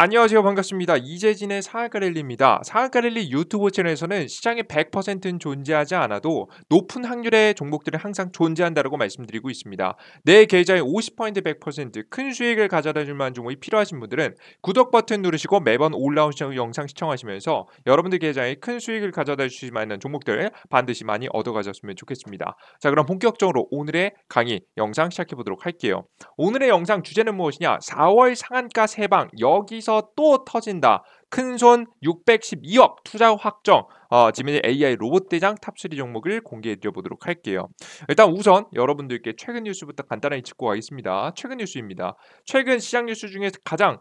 안녕하세요. 반갑습니다. 이재진의 상한가 랠리입니다. 상한가 랠리 유튜브 채널에서는 시장의 100%는 존재하지 않아도 높은 확률의 종목들은 항상 존재한다고 말씀드리고 있습니다. 내 계좌의 50% 100%큰 수익을 가져다 줄 만한 종목이 필요하신 분들은 구독 버튼 누르시고 매번 올라오는 영상 시청하시면서 여러분들 계좌에 큰 수익을 가져다 주실 만한 종목들 반드시 많이 얻어 가셨으면 좋겠습니다. 자, 그럼 본격적으로 오늘의 강의 영상 시작해 보도록 할게요. 오늘의 영상 주제는 무엇이냐? 4월 상한가 세방 여기서 또 터진다. 큰손 612억 투자 확정. 지금 AI 로봇 대장 탑3 종목을 공개해 드려 보도록 할게요. 일단 우선 여러분들께 최근 뉴스부터 간단하게 짚고 가겠습니다. 최근 뉴스입니다. 최근 시장 뉴스 중에서 가장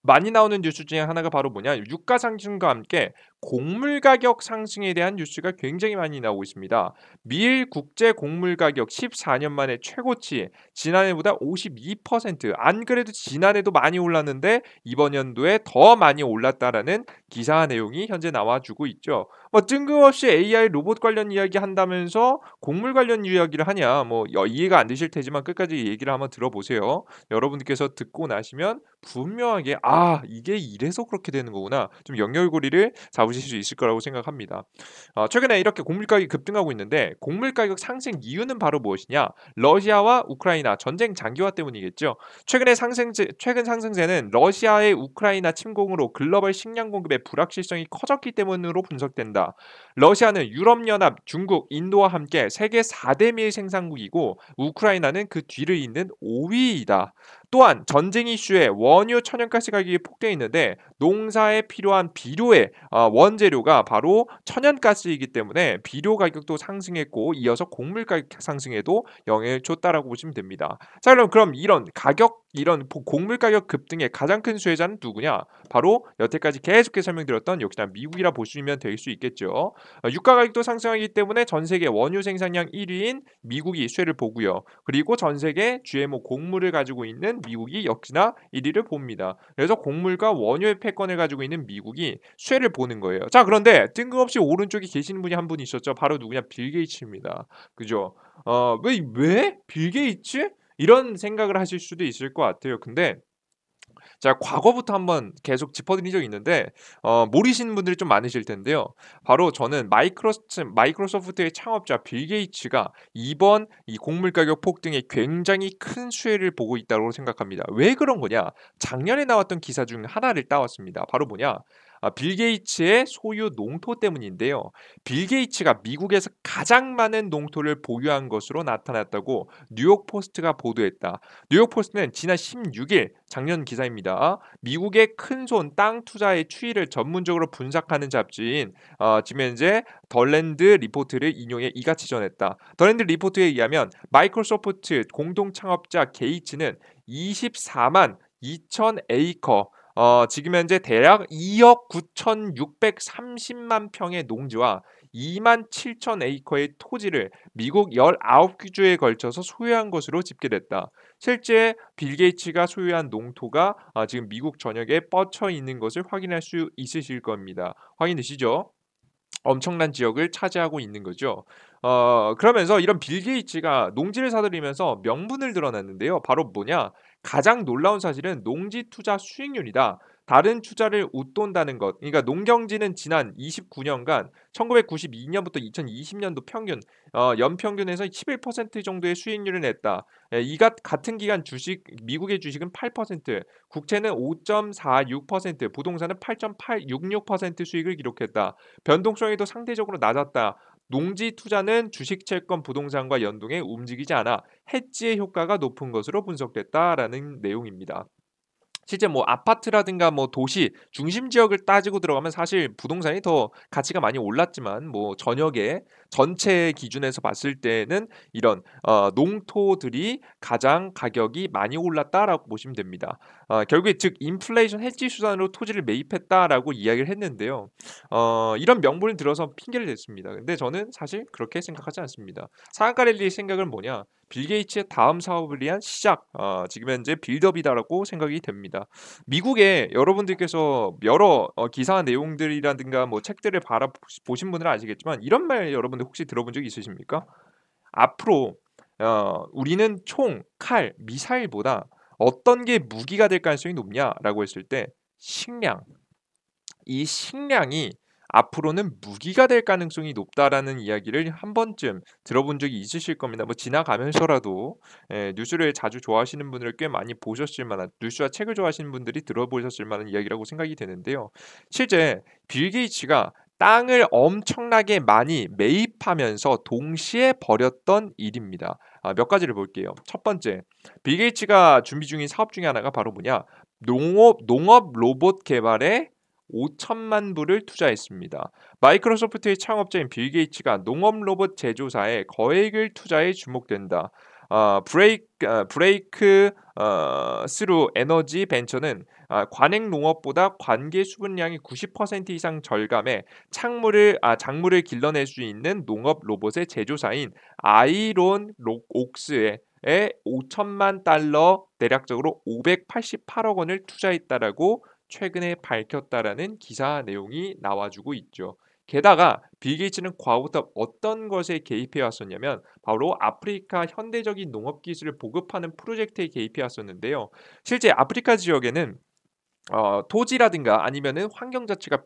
많이 나오는 뉴스 중에 하나가 바로 뭐냐? 유가 상승과 함께 곡물 가격 상승에 대한 뉴스가 굉장히 많이 나오고 있습니다. 미일 국제 곡물 가격 14년 만에 최고치, 지난해보다 52%, 안 그래도 지난해도 많이 올랐는데 이번 연도에 더 많이 올랐다라는 기사 내용이 현재 나와주고 있죠. 뭐 뜬금없이 AI 로봇 관련 이야기 한다면서 곡물 관련 이야기를 하냐? 뭐 이해가 안 되실 테지만 끝까지 얘기를 한번 들어보세요. 여러분들께서 듣고 나시면 분명하게 '아 이게 이래서 그렇게 되는 거구나.' 좀 연결고리를 잡으실 수 있을 거라고 생각합니다. 최근에 이렇게 곡물 가격이 급등하고 있는데 곡물 가격 상승 이유는 바로 무엇이냐? 러시아와 우크라이나 전쟁 장기화 때문이겠죠. 최근 상승세는 러시아의 우크라이나 침공으로 글로벌 식량 공급의 불확실성이 커졌기 때문으로 분석된다. 러시아는 유럽연합, 중국, 인도와 함께 세계 4대 밀 생산국이고 우크라이나는 그 뒤를 잇는 5위이다. 또한 전쟁 이슈에 원유 천연가스 가격이 폭등했는데 농사에 필요한 비료의 원재료가 바로 천연가스이기 때문에 비료 가격도 상승했고 이어서 곡물 가격 상승에도 영향을 줬다라고 보시면 됩니다. 자, 그럼 이런 곡물 가격 급등의 가장 큰 수혜자는 누구냐? 바로 여태까지 계속해서 설명드렸던 역시나 미국이라 보시면 될 수 있겠죠. 유가 가격도 상승하기 때문에 전 세계 원유 생산량 1위인 미국이 수혜를 보고요. 그리고 전 세계 GMO 곡물을 가지고 있는 미국이 역시나 1위를 봅니다. 그래서 곡물과 원유의 패권을 가지고 있는 미국이 수혜를 보는 거예요. 자, 그런데 뜬금없이 오른쪽에 계시는 분이 한 분 있었죠. 바로 누구냐? 빌 게이츠입니다. 그죠? 왜? 빌 게이츠? 이런 생각을 하실 수도 있을 것 같아요. 근데 제가 과거부터 한번 계속 짚어드린 적이 있는데 모르시는 분들이 좀 많으실 텐데요. 바로 저는 마이크로소프트의 창업자 빌 게이츠가 이번 이 곡물 가격 폭등에 굉장히 큰 수혜를 보고 있다고 생각합니다. 왜 그런 거냐? 작년에 나왔던 기사 중 하나를 따왔습니다. 바로 뭐냐? 빌 게이츠의 소유 농토 때문인데요. 빌 게이츠가 미국에서 가장 많은 농토를 보유한 것으로 나타났다고 뉴욕 포스트가 보도했다. 뉴욕 포스트는 지난 16일 작년 기사입니다. 미국의 큰손 땅 투자의 추이를 전문적으로 분석하는 잡지인 지금 현재 덜랜드 리포트를 인용해 이같이 전했다. 덜랜드 리포트에 의하면 마이크로소프트 공동 창업자 게이츠는 24만 2천 에이커 지금 현재 대략 2억 9,630만 평의 농지와 2만 7천 에이커의 토지를 미국 19주에 걸쳐서 소유한 것으로 집계됐다. 실제 빌 게이츠가 소유한 농토가 지금 미국 전역에 뻗쳐 있는 것을 확인할 수 있으실 겁니다. 확인되시죠? 엄청난 지역을 차지하고 있는 거죠. 그러면서 이런 빌 게이츠가 농지를 사들이면서 명분을 드러냈는데요. 바로 뭐냐? 가장 놀라운 사실은 농지 투자 수익률이다. 다른 투자를 웃돈다는 것. 그러니까 농경지는 지난 29년간 1992년부터 2020년도 평균 연평균에서 11% 정도의 수익률을 냈다. 이 같은 기간 미국의 주식은 8%, 국채는 5.46%, 부동산은 8.866% 수익을 기록했다. 변동성이 더 상대적으로 낮았다. 농지 투자는 주식, 채권, 부동산과 연동해 움직이지 않아 해지의 효과가 높은 것으로 분석됐다라는 내용입니다. 실제 뭐 아파트라든가 뭐 도시 중심 지역을 따지고 들어가면 사실 부동산이 더 가치가 많이 올랐지만 뭐 전역에 전체 기준에서 봤을 때는 이런 농토들이 가장 가격이 많이 올랐다라고 보시면 됩니다. 결국에 즉 인플레이션 해지 수단으로 토지를 매입했다라고 이야기를 했는데요. 이런 명분을 들어서 핑계를 댔습니다. 근데 저는 사실 그렇게 생각하지 않습니다. 상한가 랠리의 생각은 뭐냐? 빌 게이츠의 다음 사업을 위한 시작, 지금 현재 빌드업이다라고 생각이 됩니다. 미국에 여러분들께서 여러 기사 내용들이라든가 뭐 책들을 보신 분들은 아시겠지만 이런 말 여러분들 혹시 들어본 적 있으십니까? 앞으로 우리는 총, 칼, 미사일보다 어떤 게 무기가 될 가능성이 높냐라고 했을 때 식량. 이 식량이 앞으로는 무기가 될 가능성이 높다라는 이야기를 한 번쯤 들어본 적이 있으실 겁니다. 뭐 지나가면서라도 뉴스를 자주 좋아하시는 분들 꽤 많이 보셨을 만한 뉴스와 책을 좋아하시는 분들이 들어보셨을 만한 이야기라고 생각이 되는데요. 실제 빌 게이츠가 땅을 엄청나게 많이 매입하면서 동시에 벌였던 일입니다. 몇 가지를 볼게요. 첫 번째, 빌 게이츠가 준비 중인 사업 중에 하나가 바로 뭐냐? 농업 로봇 개발에 5천만 불을 투자했습니다. 마이크로소프트의 창업자인 빌 게이츠가 농업 로봇 제조사에 거액을 투자해 주목된다. 브레이크 스루 에너지 벤처는 관행 농업보다 관계 수분량이 90% 이상 절감해 작물을 길러낼 수 있는 농업 로봇의 제조사인 아이론 옥스에 5천만 달러 대략적으로 588억 원을 투자했다라고 최근에 밝혔다라는 기사 내용이 나와주고 있죠. 게다가 빌 게이츠는 과거부터 어떤 것에 개입해 왔었냐면 바로 아프리카 현대적인 농업 기술을 보급하는 프로젝트에 개입해 왔었는데요. 실제 아프리카 지역에는 토지라든가 아니면은 환경 자체가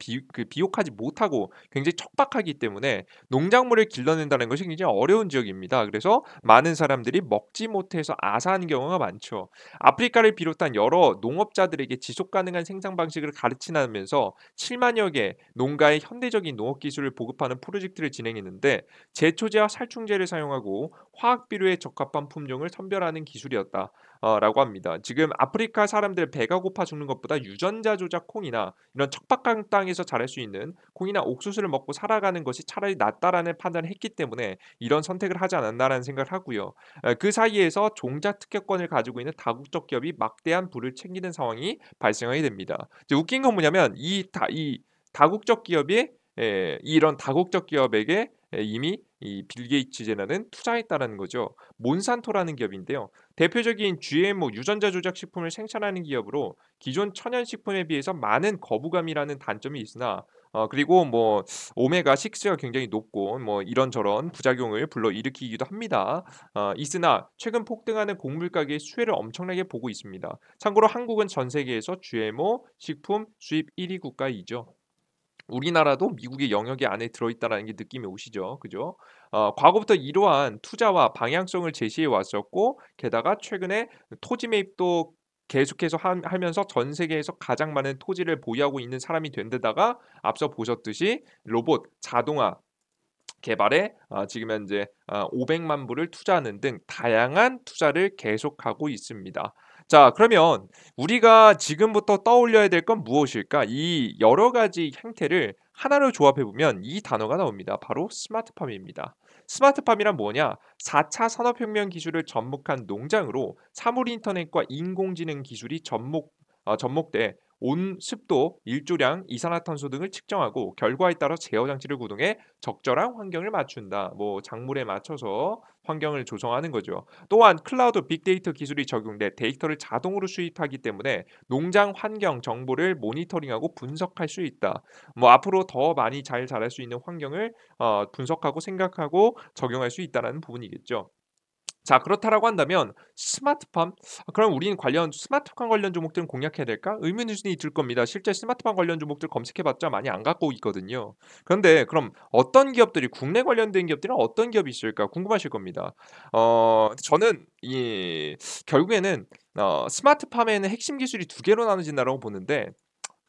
비옥하지 못하고 굉장히 척박하기 때문에 농작물을 길러낸다는 것이 굉장히 어려운 지역입니다. 그래서 많은 사람들이 먹지 못해서 아사하는 경우가 많죠. 아프리카를 비롯한 여러 농업자들에게 지속 가능한 생산 방식을 가르치면서 7만여 개 농가의 현대적인 농업 기술을 보급하는 프로젝트를 진행했는데 제초제와 살충제를 사용하고 화학 비료에 적합한 품종을 선별하는 기술이었다. 라고 합니다. 지금 아프리카 사람들 배가 고파 죽는 것보다 유전자 조작 콩이나 이런 척박한 땅에서 자랄 수 있는 콩이나 옥수수를 먹고 살아가는 것이 차라리 낫다라는 판단을 했기 때문에 이런 선택을 하지 않았나라는 생각을 하고요. 그 사이에서 종자 특허권을 가지고 있는 다국적 기업이 막대한 부를 챙기는 상황이 발생하게 됩니다. 이제 웃긴 건 뭐냐면 이 다국적 기업이 이런 다국적 기업에게 이미 이 빌 게이츠제라는 투자했다라는 거죠. 몬산토라는 기업인데요. 대표적인 GMO 유전자 조작 식품을 생산하는 기업으로 기존 천연 식품에 비해서 많은 거부감이라는 단점이 있으나 그리고 뭐 오메가 6가 굉장히 높고 뭐 이런저런 부작용을 불러일으키기도 합니다. 있으나 최근 폭등하는 곡물 가격의 수혜를 엄청나게 보고 있습니다. 참고로 한국은 전 세계에서 GMO 식품 수입 1위 국가이죠. 우리나라도 미국의 영역이 안에 들어있다라는 게 느낌이 오시죠, 그죠? 과거부터 이러한 투자와 방향성을 제시해 왔었고, 게다가 최근에 토지 매입도 계속해서 하면서 전 세계에서 가장 많은 토지를 보유하고 있는 사람이 된 데다가 앞서 보셨듯이 로봇, 자동화 개발에 지금 현재 500만 불을 투자하는 등 다양한 투자를 계속하고 있습니다. 자, 그러면 우리가 지금부터 떠올려야 될 건 무엇일까? 이 여러 가지 행태를 하나로 조합해 보면 이 단어가 나옵니다. 바로 스마트팜입니다. 스마트팜이란 뭐냐? 4차 산업혁명 기술을 접목한 농장으로 사물 인터넷과 인공지능 기술이 접목돼 온 습도, 일조량, 이산화탄소 등을 측정하고 결과에 따라 제어 장치를 구동해 적절한 환경을 맞춘다. 뭐 작물에 맞춰서 환경을 조성하는 거죠. 또한 클라우드 빅데이터 기술이 적용돼 데이터를 자동으로 수집하기 때문에 농장 환경 정보를 모니터링하고 분석할 수 있다. 뭐 앞으로 더 많이 잘 자랄 수 있는 환경을 분석하고 생각하고 적용할 수 있다는 부분이겠죠. 자, 그렇다라고 한다면 스마트팜? 그럼 우리는 관련 스마트팜 관련 종목들은 공략해야 될까? 의문이 들 겁니다. 실제 스마트팜 관련 종목들 검색해 봤자 많이 안 갖고 있거든요. 그런데 그럼 어떤 기업들이 국내 관련된 기업들은 어떤 기업이 있을까 궁금하실 겁니다. 저는 이 결국에는 스마트팜에는 핵심 기술이 두 개로 나눠진다라고 보는데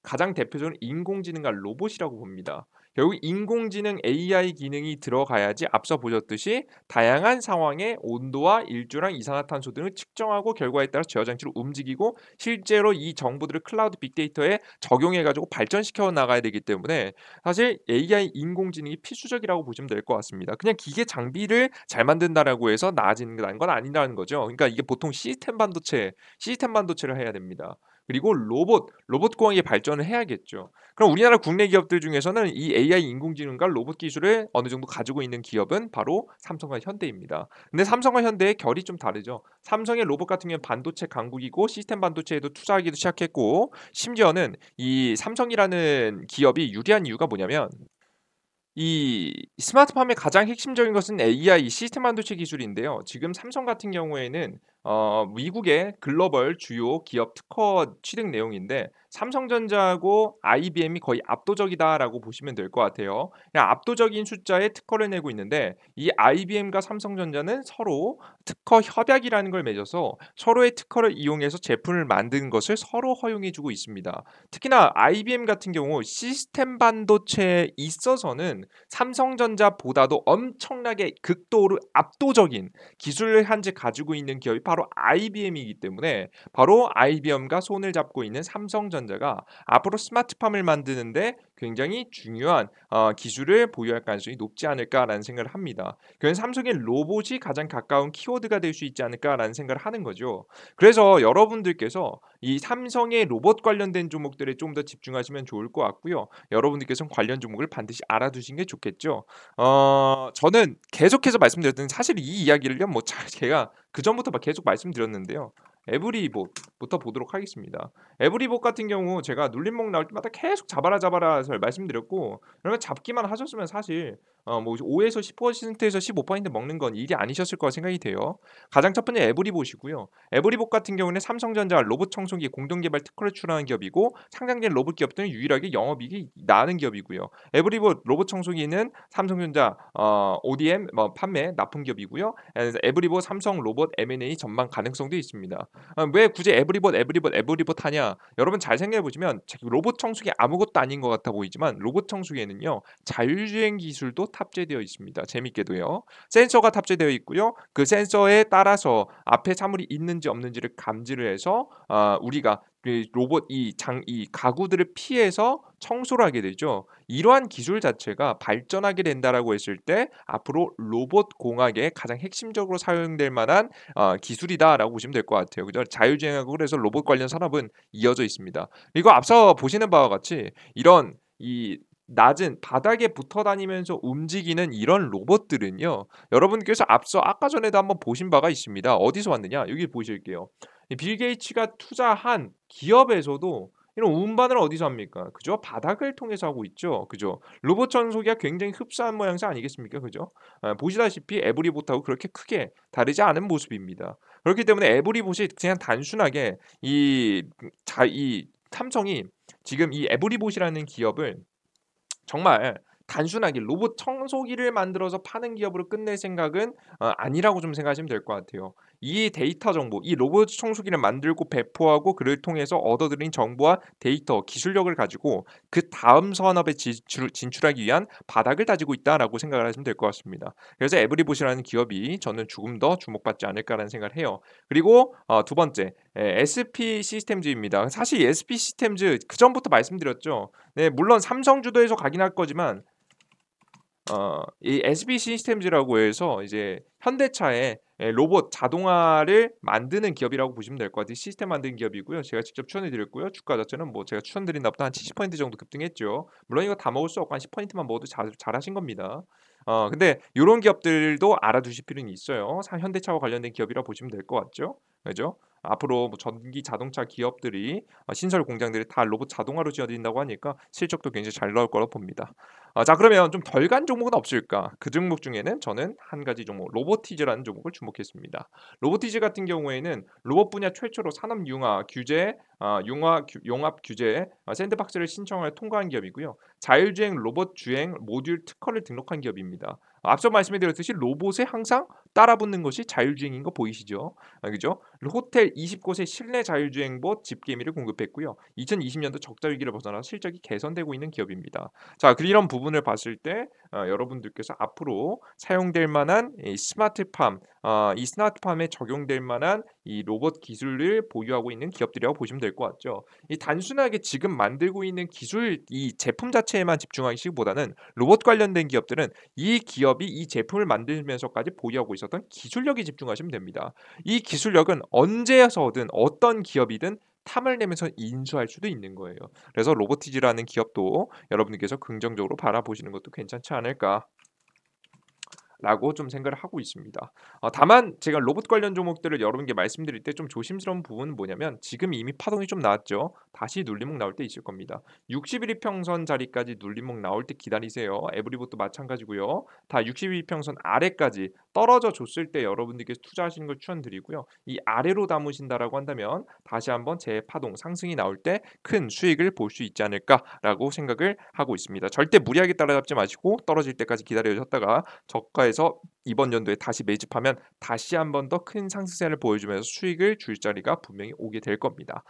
가장 대표적으로 인공지능과 로봇이라고 봅니다. 결국 인공지능 AI 기능이 들어가야지 앞서 보셨듯이 다양한 상황의 온도와 일조량, 이산화탄소 등을 측정하고 결과에 따라 제어 장치를 움직이고 실제로 이 정보들을 클라우드 빅데이터에 적용해 가지고 발전시켜 나가야 되기 때문에 사실 AI 인공지능이 필수적이라고 보시면 될 것 같습니다. 그냥 기계 장비를 잘 만든다라고 해서 나아지는 건 아니라는 거죠. 그러니까 이게 보통 시스템 반도체를 해야 됩니다. 그리고 로봇 공학이 발전을 해야겠죠. 그럼 우리나라 국내 기업들 중에서는 이 AI 인공지능과 로봇 기술을 어느 정도 가지고 있는 기업은 바로 삼성과 현대입니다. 근데 삼성과 현대의 결이 좀 다르죠. 삼성의 로봇 같은 경우는 반도체 강국이고 시스템 반도체에도 투자하기도 시작했고 심지어는 이 삼성이라는 기업이 유리한 이유가 뭐냐면 이 스마트팜의 가장 핵심적인 것은 AI 시스템 반도체 기술인데요. 지금 삼성 같은 경우에는 미국의 글로벌 주요 기업 특허 취득 내용인데 삼성전자하고 IBM이 거의 압도적이다라고 보시면 될 것 같아요. 그냥 압도적인 숫자의 특허를 내고 있는데 이 IBM과 삼성전자는 서로 특허 협약이라는 걸 맺어서 서로의 특허를 이용해서 제품을 만드는 것을 서로 허용해 주고 있습니다. 특히나 IBM 같은 경우 시스템 반도체에 있어서는 삼성전자보다도 엄청나게 극도로 압도적인 기술을 현재 가지고 있는 기업이 바로 IBM이기 때문에 바로 IBM과 손을 잡고 있는 삼성전자가 앞으로 스마트팜을 만드는데 굉장히 중요한 기술을 보유할 가능성이 높지 않을까라는 생각을 합니다. 그래서 삼성의 로봇이 가장 가까운 키워드가 될 수 있지 않을까라는 생각을 하는 거죠. 그래서 여러분들께서 이 삼성의 로봇 관련된 종목들에 좀 더 집중하시면 좋을 것 같고요. 여러분들께서는 관련 종목을 반드시 알아두시는 게 좋겠죠. 저는 계속해서 말씀드렸던 사실 이 이야기를요. 뭐 제가 그전부터 막 계속 말씀드렸는데요. 에브리봇부터 보도록 하겠습니다. 에브리봇 같은 경우 제가 눌림목 나올 때마다 계속 잡아라 말씀드렸고 그러면 잡기만 하셨으면 사실 뭐 5에서 10%에서 15% 먹는 건 일이 아니셨을 거라 생각이 돼요. 가장 첫 번째 에브리봇이고요. 에브리봇 같은 경우는 삼성전자 로봇 청소기 공동 개발 특허를 출원한 기업이고 상장된 로봇 기업들은 유일하게 영업이익이 나는 기업이고요. 에브리봇 로봇 청소기는 삼성전자 ODM 판매 납품 기업이고요. 에브리봇 삼성 로봇 M&A 전망 가능성도 있습니다. 왜 굳이 에브리봇 하냐? 여러분 잘 생각해 보시면 로봇 청소기 아무것도 아닌 것 같아 보이지만 로봇 청소기에는요 자율주행 기술도 탑재되어 있습니다. 재밌게도요. 센서가 탑재되어 있고요. 그 센서에 따라서 앞에 사물이 있는지 없는지를 감지를 해서 우리가 그 로봇 이 가구들을 피해서 청소를 하게 되죠. 이러한 기술 자체가 발전하게 된다라고 했을 때 앞으로 로봇 공학에 가장 핵심적으로 사용될 만한 기술이다라고 보시면 될 것 같아요. 그죠? 자율주행하고 그래서 로봇 관련 산업은 이어져 있습니다. 그리고 앞서 보시는 바와 같이 이런 이 낮은 바닥에 붙어 다니면서 움직이는 이런 로봇들은요. 여러분께서 앞서 아까 전에도 한번 보신 바가 있습니다. 어디서 왔느냐? 여기 보실게요. 빌 게이츠가 투자한 기업에서도 이런 운반을 어디서 합니까? 그죠? 바닥을 통해서 하고 있죠. 그죠? 로봇 청소기가 굉장히 흡사한 모양새 아니겠습니까? 그죠? 보시다시피 에브리봇하고 그렇게 크게 다르지 않은 모습입니다. 그렇기 때문에 에브리봇이 그냥 단순하게 이 삼성이 지금 이 에브리봇이라는 기업을 정말 단순하게 로봇 청소기를 만들어서 파는 기업으로 끝낼 생각은 아니라고 좀 생각하시면 될 것 같아요. 이 데이터 정보, 이 로봇 청소기를 만들고 배포하고 그를 통해서 얻어들인 정보와 데이터, 기술력을 가지고 그다음 산업에 진출하기 위한 바닥을 다지고 있다라고 생각을 하시면 될 것 같습니다. 그래서 에브리봇이라는 기업이 저는 조금 더 주목받지 않을까라는 생각을 해요. 그리고 두 번째, SP 시스템즈입니다. 사실 이 SP 시스템즈 그전부터 말씀드렸죠. 네, 물론 삼성 주도에서 가긴 할 거지만 이 SB 시스템즈라고 해서 이제 현대차의 로봇 자동화를 만드는 기업이라고 보시면 될 것 같아요. 시스템 만드는 기업이고요. 제가 직접 추천해 드렸고요. 주가 자체는 뭐 제가 추천드린 날보다 한 70% 정도 급등했죠. 물론 이거 다 먹을 수 없고 한 10%만 먹어도 잘하신 겁니다. 근데 요런 기업들도 알아두실 필요는 있어요. 현대차와 관련된 기업이라 보시면 될 것 같죠. 그죠? 앞으로 뭐 전기 자동차 기업들이 신설 공장들이 다 로봇 자동화로 지어진다고 하니까 실적도 굉장히 잘 나올 거라고 봅니다. 자 그러면 좀 덜 간 종목은 없을까? 그 종목 중에는 저는 한 가지 종목 로보티즈라는 종목을 주목했습니다. 로보티즈 같은 경우에는 로봇 분야 최초로 산업 융화 규제 용합 규제 샌드박스를 신청하여 통과한 기업이고요. 자율주행 로봇 주행 모듈 특허를 등록한 기업입니다. 앞서 말씀해 드렸듯이 로봇에 항상 따라붙는 것이 자율주행인 거 보이시죠? 그죠? 호텔 20곳의 실내 자율주행봇 집게미를 공급했고요. 2020년도 적자 위기를 벗어나 실적이 개선되고 있는 기업입니다. 자, 이런 부분을 봤을 때 여러분들께서 앞으로 사용될 만한 이 스마트팜, 이 스마트팜에 적용될 만한 이 로봇 기술을 보유하고 있는 기업들이라고 보시면 될 것 같죠. 이 단순하게 지금 만들고 있는 기술, 이 제품 자체에만 집중하시기보다는 로봇 관련된 기업들은 이 기업이 이 제품을 만들면서까지 보유하고 있었던 기술력에 집중하시면 됩니다. 이 기술력은 언제서든 어떤 기업이든 탐을 내면서 인수할 수도 있는 거예요. 그래서 로보티즈라는 기업도 여러분께서 긍정적으로 바라보시는 것도 괜찮지 않을까. 않을까라고 좀 생각을 하고 있습니다. 다만 제가 로봇 관련 종목들을 여러분께 말씀드릴 때 좀 조심스러운 부분은 뭐냐면 지금 이미 파동이 좀 나왔죠. 다시 눌림목 나올 때 있을 겁니다. 60일 이평선 자리까지 눌림목 나올 때 기다리세요. 에브리봇도 마찬가지고요. 다 60일 이평선 아래까지 떨어져 줬을 때 여러분들께서 투자하시는 걸 추천드리고요. 이 아래로 담으신다라고 한다면 다시 한번 재파동 상승이 나올 때 큰 수익을 볼 수 있지 않을까라고 생각을 하고 있습니다. 절대 무리하게 따라잡지 마시고 떨어질 때까지 기다려줬다가 저가에서 이번 연도에 다시 매집하면 다시 한 번 더 큰 상승세를 보여주면서 수익을 줄 자리가 분명히 오게 될 겁니다.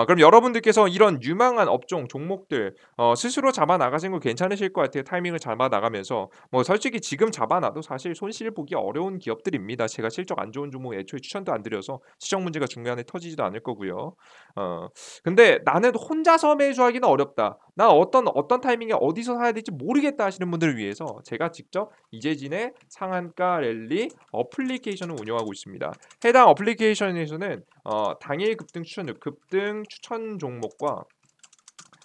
그럼 여러분들께서 이런 유망한 업종 종목들 스스로 잡아 나가시는 거 괜찮으실 것 같아요. 타이밍을 잡아 나가면서 뭐 솔직히 지금 잡아놔도 사실 손실 보기 어려운 기업들입니다. 제가 실적 안 좋은 종목 애초에 추천도 안 드려서 시정 문제가 중간에 터지지도 않을 거고요. 어, 근데 나는 혼자서 매수하기는 어렵다. 나 어떤 타이밍에 어디서 사야 될지 모르겠다 하시는 분들을 위해서 제가 직접 이재진의 상한가 랠리 어플리케이션을 운영하고 있습니다. 해당 어플리케이션에서는 당일 급등 추천 종목과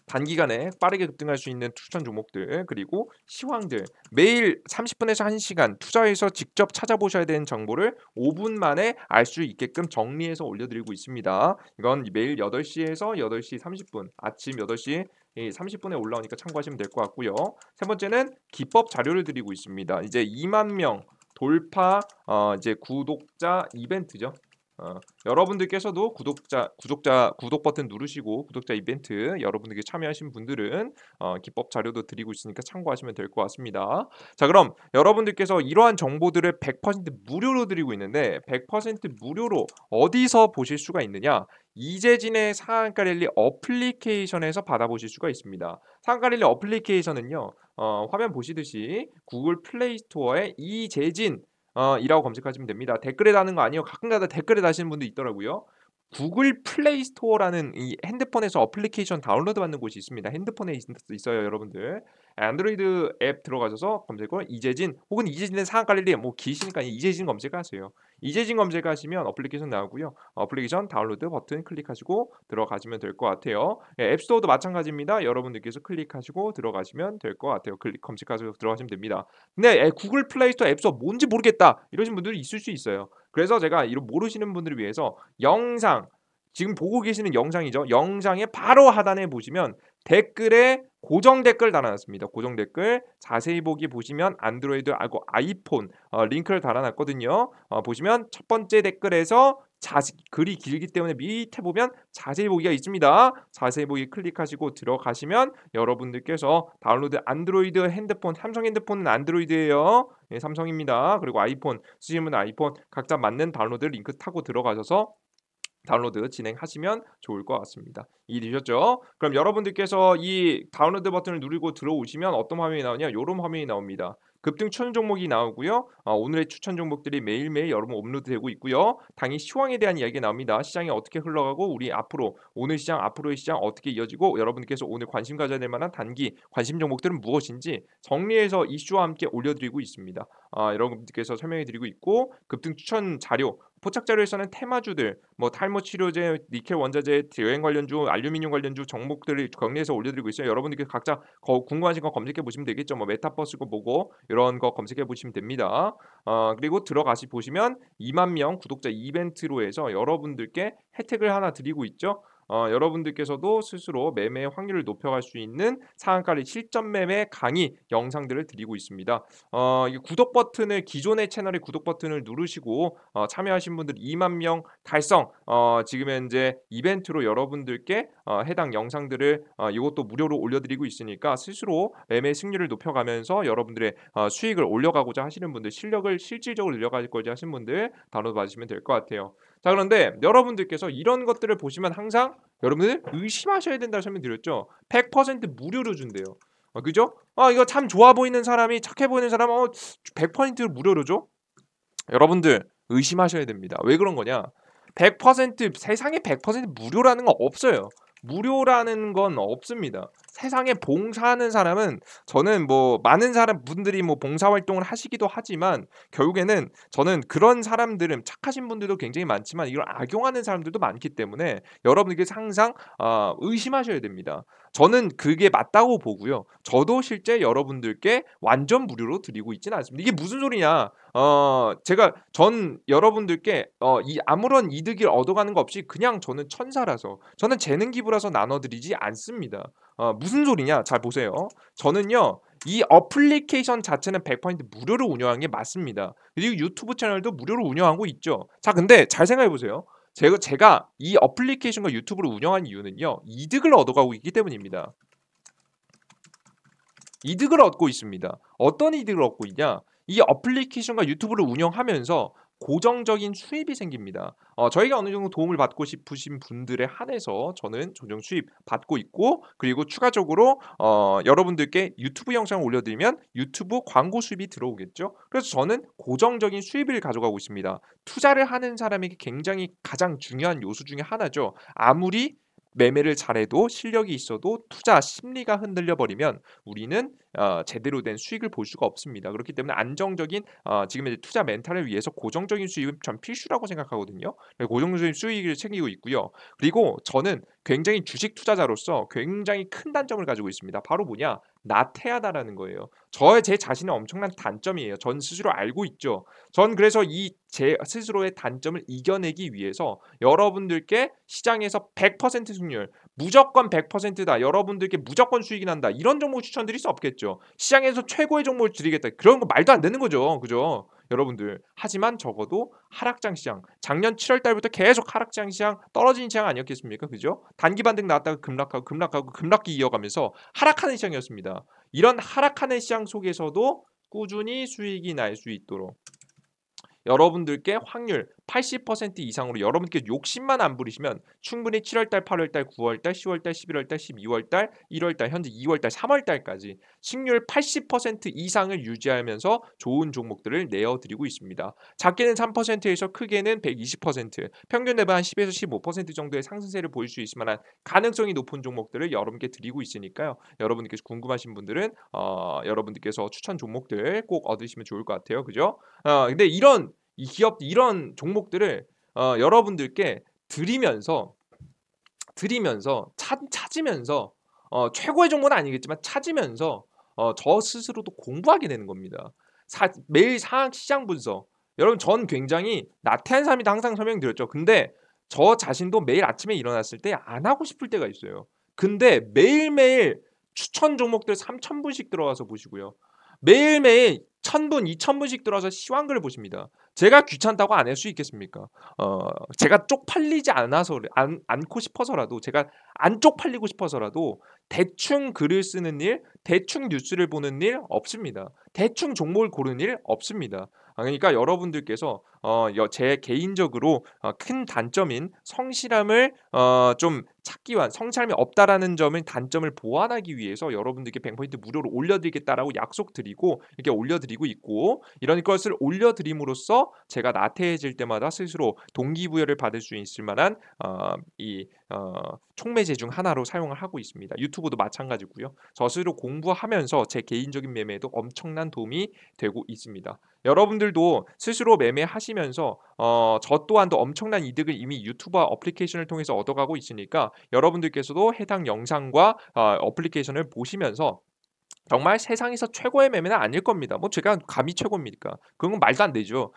단기간에 빠르게 급등할 수 있는 추천 종목들 그리고 시황들 매일 30분에서 1시간 투자해서 직접 찾아보셔야 되는 정보를 5분 만에 알 수 있게끔 정리해서 올려드리고 있습니다. 이건 매일 8시에서 8시 30분 아침 8시 30분에 올라오니까 참고하시면 될 것 같고요. 세 번째는 기법 자료를 드리고 있습니다. 이제 2만 명 돌파 이제 구독자 이벤트죠. 여러분들께서도 구독 버튼 누르시고 구독자 이벤트 여러분들께 참여하신 분들은 기법 자료도 드리고 있으니까 참고하시면 될 것 같습니다. 자, 그럼 여러분들께서 이러한 정보들을 100% 무료로 드리고 있는데 100% 무료로 어디서 보실 수가 있느냐? 이재진의 상한가 랠리 어플리케이션에서 받아보실 수가 있습니다. 상한가 랠리 어플리케이션은요. 화면 보시듯이 구글 플레이 스토어에 이재진 이라고 검색하시면 됩니다. 댓글에 다는 거 아니에요. 가끔가다 댓글에 다시는 분도 있더라고요. 구글 플레이 스토어라는 이 핸드폰에서 어플리케이션 다운로드 받는 곳이 있습니다. 핸드폰에 있어요, 여러분들. 안드로이드 앱 들어가셔서 검색어 이재진 혹은 이재진의 상한가 랠리 뭐 기시니까 이재진 검색하세요. 이재진 검색하시면 어플리케이션 나오고요. 어플리케이션 다운로드 버튼 클릭하시고 들어가시면 될 것 같아요. 앱스토어도 마찬가지입니다. 여러분들께서 클릭하시고 들어가시면 될 것 같아요. 검색하셔서 들어가시면 됩니다. 근데 구글 플레이 스토어 앱스토어 뭔지 모르겠다 이러신 분들이 있을 수 있어요. 그래서 제가 이런 모르시는 분들을 위해서 영상 지금 보고 계시는 영상이죠. 영상의 바로 하단에 보시면 댓글에 고정 댓글 달아놨습니다. 고정 댓글 자세히 보기 보시면 안드로이드 하고 아이폰 링크를 달아놨거든요. 보시면 첫 번째 댓글에서 글이 길기 때문에 밑에 보면 자세히 보기가 있습니다. 자세히 보기 클릭하시고 들어가시면 여러분들께서 다운로드 안드로이드 핸드폰 삼성 핸드폰은 안드로이드예요. 네, 삼성입니다. 그리고 아이폰 쓰시는 분은 아이폰 각자 맞는 다운로드 링크 타고 들어가셔서 다운로드 진행하시면 좋을 것 같습니다. 이해되셨죠? 그럼 여러분들께서 이 다운로드 버튼을 누르고 들어오시면 어떤 화면이 나오냐? 이런 화면이 나옵니다. 급등 추천 종목이 나오고요. 오늘의 추천 종목들이 매일매일 여러분 업로드되고 있고요. 당일 시황에 대한 이야기가 나옵니다. 시장이 어떻게 흘러가고 우리 앞으로 오늘 시장 앞으로의 시장 어떻게 이어지고 여러분께서 오늘 관심 가져야 될 만한 단기 관심 종목들은 무엇인지 정리해서 이슈와 함께 올려드리고 있습니다. 여러분들께서 설명해 드리고 있고 급등 추천 자료 포착 자료에서는 테마주들, 뭐 탈모 치료제, 니켈 원자재, 여행 관련주, 알루미늄 관련주 정목들을 정리해서 올려드리고 있어요. 여러분들께 각자 궁금하신 거 검색해 보시면 되겠죠. 뭐 메타버스고 뭐고 이런 거 검색해 보시면 됩니다. 그리고 들어가시 보시면 2만 명 구독자 이벤트로 해서 여러분들께 혜택을 하나 드리고 있죠. 여러분들께서도 스스로 매매 확률을 높여갈 수 있는 상한가를 실전 매매 강의 영상들을 드리고 있습니다. 이 구독 버튼을 기존의 채널의 구독 버튼을 누르시고 참여하신 분들 2만 명 달성. 지금 현재 이벤트로 여러분들께 해당 영상들을 이것도 무료로 올려드리고 있으니까 스스로 매매 승률을 높여가면서 여러분들의 수익을 올려가고자 하시는 분들 실력을 실질적으로 늘려가고자 하시는 분들 다운로드 받으시면 될 것 같아요. 자, 그런데 여러분들께서 이런 것들을 보시면 항상 여러분들 의심하셔야 된다고 설명드렸죠. 100% 무료로 준대요. 그죠? 이거 참 좋아 보이는 사람이 착해 보이는 사람 100% 무료로 줘? 여러분들 의심하셔야 됩니다. 왜 그런 거냐? 100% 세상에 100% 무료라는 건 없어요. 무료라는 건 없습니다. 세상에 봉사하는 사람은 저는 뭐 많은 사람 분들이 뭐 봉사 활동을 하시기도 하지만 결국에는 저는 그런 사람들은 착하신 분들도 굉장히 많지만 이걸 악용하는 사람들도 많기 때문에 여러분들께서 항상 의심하셔야 됩니다. 저는 그게 맞다고 보고요. 저도 실제 여러분들께 완전 무료로 드리고 있지는 않습니다. 이게 무슨 소리냐? 제가 전 여러분들께 이 아무런 이득을 얻어가는 거 없이 그냥 저는 천사라서 저는 재능 기부라서 나눠드리지 않습니다. 무슨 소리냐? 잘 보세요. 저는요. 이 어플리케이션 자체는 100% 무료로 운영하는 게 맞습니다. 그리고 유튜브 채널도 무료로 운영하고 있죠. 자, 근데 잘 생각해 보세요. 제가 이 어플리케이션과 유튜브를 운영한 이유는요. 이득을 얻어가고 있기 때문입니다. 이득을 얻고 있습니다. 어떤 이득을 얻고 있냐? 이 어플리케이션과 유튜브를 운영하면서 고정적인 수입이 생깁니다. 저희가 어느 정도 도움을 받고 싶으신 분들에 한해서 저는 조정 수입 받고 있고 그리고 추가적으로 여러분들께 유튜브 영상을 올려드리면 유튜브 광고 수입이 들어오겠죠. 그래서 저는 고정적인 수입을 가져가고 있습니다. 투자를 하는 사람에게 굉장히 가장 중요한 요소 중에 하나죠. 아무리 매매를 잘해도 실력이 있어도 투자 심리가 흔들려 버리면 우리는 제대로 된 수익을 볼 수가 없습니다. 그렇기 때문에 안정적인 지금 이제 투자 멘탈을 위해서 고정적인 수익은 전 필수라고 생각하거든요. 고정적인 수익을 챙기고 있고요. 그리고 저는 굉장히 주식 투자자로서 굉장히 큰 단점을 가지고 있습니다. 바로 뭐냐? 나태하다라는 거예요. 제 자신의 엄청난 단점이에요. 전 스스로 알고 있죠. 전 그래서 이 제 스스로의 단점을 이겨내기 위해서 여러분들께 시장에서 100% 승률, 무조건 100%다. 여러분들께 무조건 수익이 난다. 이런 종목 추천드릴 수 없겠죠. 시장에서 최고의 종목을 드리겠다. 그런 거 말도 안 되는 거죠. 그죠? 여러분들. 하지만 적어도 하락장 시장. 작년 7월 달부터 계속 하락장 시장, 떨어지는 시장 아니었겠습니까? 그죠? 단기 반등 나왔다가 급락하고 급락기 이어가면서 하락하는 시장이었습니다. 이런 하락하는 시장 속에서도 꾸준히 수익이 날 수 있도록 여러분들께 확률 80% 이상으로 여러분께 욕심만 안 부리시면 충분히 7월달, 8월달, 9월달, 10월달, 11월달, 12월달, 1월달, 현재 2월달, 3월달까지 승률 80% 이상을 유지하면서 좋은 종목들을 내어드리고 있습니다. 작게는 3%에서 크게는 120%, 평균 레벨 한 10에서 15% 정도의 상승세를 보일 수 있을 만한 가능성이 높은 종목들을 여러분께 드리고 있으니까요. 여러분께서 궁금하신 분들은 여러분들께서 추천 종목들 꼭 얻으시면 좋을 것 같아요. 그죠? 근데 이 기업 이런 종목들을 여러분들께 드리면서 찾으면서 최고의 정보는 아니겠지만 찾으면서 저 스스로도 공부하게 되는 겁니다. 매일 상황 시장 분석. 여러분 전 굉장히 나태한 사람이다 항상 설명드렸죠. 근데 저 자신도 매일 아침에 일어났을 때 안 하고 싶을 때가 있어요. 근데 매일매일 추천 종목들 3,000분씩 들어가서 보시고요. 매일매일 1,000분, 2,000분씩 들어와서 시황글을 보십니다. 제가 귀찮다고 안 할 수 있겠습니까? 제가 쪽팔리지 않아서 않고 싶어서라도 제가 안 쪽팔리고 싶어서라도 대충 글을 쓰는 일, 대충 뉴스를 보는 일 없습니다. 대충 종목을 고르는 일 없습니다. 그러니까 여러분들께서 제 개인적으로 큰 단점인 성실함을 좀 찾기 위한 성실함이 없다라는 점을 단점을 보완하기 위해서 여러분들께 100% 무료로 올려드리겠다라고 약속드리고 이렇게 올려드리고 있고 이런 것을 올려드림으로써 제가 나태해질 때마다 스스로 동기부여를 받을 수 있을 만한 촉매제 중 하나로 사용을 하고 있습니다. 유튜브도 마찬가지고요. 저 스스로 공부하면서 제 개인적인 매매에도 엄청난 도움이 되고 있습니다. 여러분들도 스스로 매매하시면서 저 또한도 엄청난 이득을 이미 유튜버 어플리케이션을 통해서 얻어가고 있으니까 여러분들께서도 해당 영상과 어플리케이션을 보시면서 정말 세상에서 최고의 매매는 아닐 겁니다. 뭐 제가 감히 최고입니까? 그건 말도 안 되죠.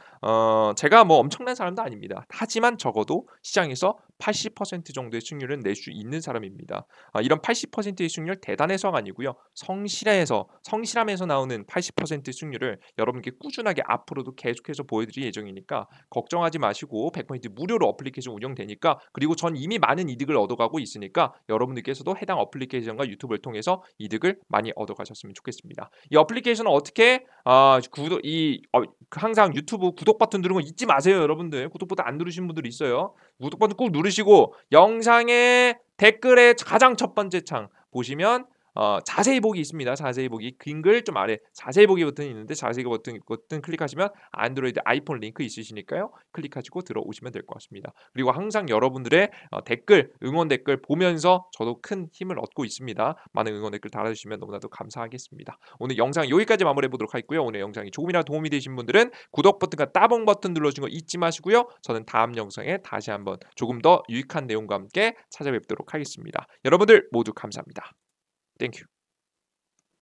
제가 뭐 엄청난 사람도 아닙니다. 하지만 적어도 시장에서 80% 정도의 수익률은 낼 수 있는 사람입니다. 이런 80%의 수익률 대단해서가 아니고요. 성실함에서 나오는 80% 수익률을 여러분께 꾸준하게 앞으로도 계속해서 보여드릴 예정이니까 걱정하지 마시고 100% 무료로 어플리케이션 운영되니까 그리고 전 이미 많은 이득을 얻어가고 있으니까 여러분들께서도 해당 어플리케이션과 유튜브를 통해서 이득을 많이 얻어가셨으면 좋겠습니다. 이 어플리케이션은 어떻게 항상 유튜브 구독 버튼 누르는 거 잊지 마세요, 여러분들. 구독 버튼 안 누르신 분들 있어요. 구독 버튼 꼭 누르시고 영상의 댓글의 가장 첫 번째 창 보시면 자세히 보기 있습니다. 자세히 보기 긴 글 좀 아래 자세히 보기 버튼이 있는데 자세히 버튼 클릭하시면 안드로이드, 아이폰 링크 있으시니까요. 클릭하시고 들어오시면 될 것 같습니다. 그리고 항상 여러분들의 댓글, 응원 댓글 보면서 저도 큰 힘을 얻고 있습니다. 많은 응원 댓글 달아주시면 너무나도 감사하겠습니다. 오늘 영상 여기까지 마무리해 보도록 하겠고요. 오늘 영상이 조금이라도 도움이 되신 분들은 구독 버튼과 따봉 버튼 눌러주는 거 잊지 마시고요. 저는 다음 영상에 다시 한번 조금 더 유익한 내용과 함께 찾아뵙도록 하겠습니다. 여러분들 모두 감사합니다. 땡큐.